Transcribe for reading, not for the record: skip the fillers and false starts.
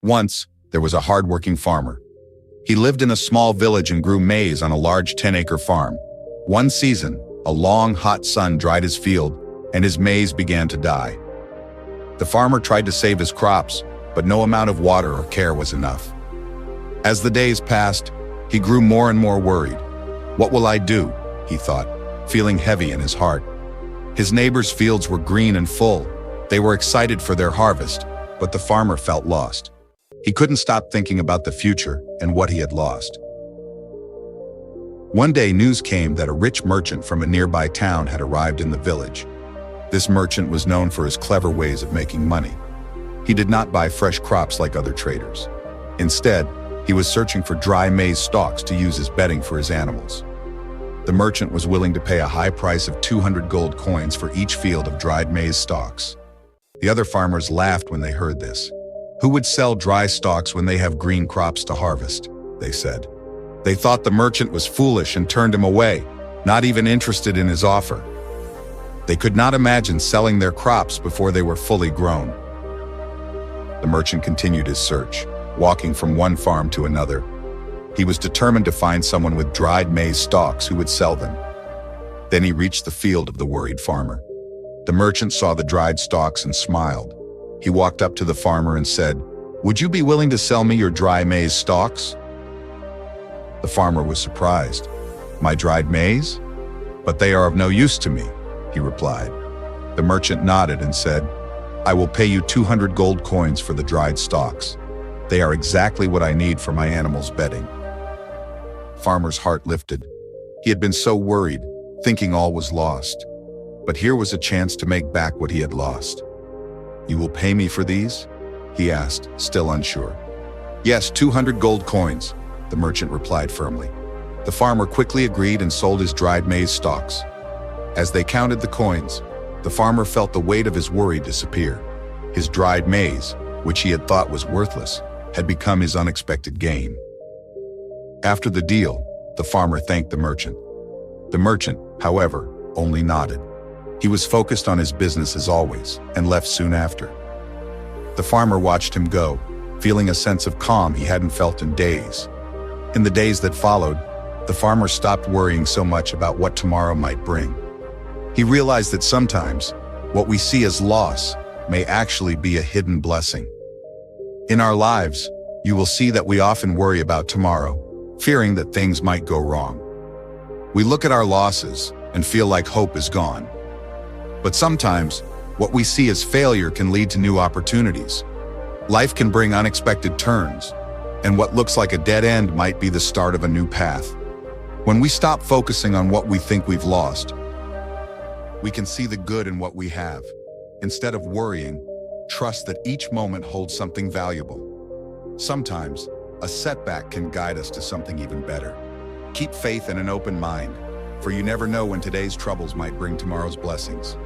Once, there was a hard-working farmer. He lived in a small village and grew maize on a large 10-acre farm. One season, a long, hot sun dried his field, and his maize began to die. The farmer tried to save his crops, but no amount of water or care was enough. As the days passed, he grew more and more worried. "What will I do?" he thought, feeling heavy in his heart. His neighbors' fields were green and full. They were excited for their harvest, but the farmer felt lost. He couldn't stop thinking about the future and what he had lost. One day, news came that a rich merchant from a nearby town had arrived in the village. This merchant was known for his clever ways of making money. He did not buy fresh crops like other traders. Instead, he was searching for dry maize stalks to use as bedding for his animals. The merchant was willing to pay a high price of 200 gold coins for each field of dried maize stalks. The other farmers laughed when they heard this. "Who would sell dry stalks when they have green crops to harvest?" they said. They thought the merchant was foolish and turned him away, not even interested in his offer. They could not imagine selling their crops before they were fully grown. The merchant continued his search, walking from one farm to another. He was determined to find someone with dried maize stalks who would sell them. Then he reached the field of the worried farmer. The merchant saw the dried stalks and smiled. He walked up to the farmer and said, "Would you be willing to sell me your dry maize stalks?" The farmer was surprised. "My dried maize? But they are of no use to me," he replied. The merchant nodded and said, "I will pay you 200 gold coins for the dried stalks. They are exactly what I need for my animals' bedding." The farmer's heart lifted. He had been so worried, thinking all was lost. But here was a chance to make back what he had lost. "You will pay me for these?" he asked, still unsure. "Yes, 200 gold coins," the merchant replied firmly. The farmer quickly agreed and sold his dried maize stalks. As they counted the coins, the farmer felt the weight of his worry disappear. His dried maize, which he had thought was worthless, had become his unexpected gain. After the deal, the farmer thanked the merchant. The merchant, however, only nodded. He was focused on his business as always, and left soon after. The farmer watched him go, feeling a sense of calm he hadn't felt in days. In the days that followed, the farmer stopped worrying so much about what tomorrow might bring. He realized that sometimes, what we see as loss may actually be a hidden blessing. In our lives, you will see that we often worry about tomorrow, fearing that things might go wrong. We look at our losses and feel like hope is gone. But sometimes, what we see as failure can lead to new opportunities. Life can bring unexpected turns, and what looks like a dead end might be the start of a new path. When we stop focusing on what we think we've lost, we can see the good in what we have. Instead of worrying, trust that each moment holds something valuable. Sometimes, a setback can guide us to something even better. Keep faith and an open mind, for you never know when today's troubles might bring tomorrow's blessings.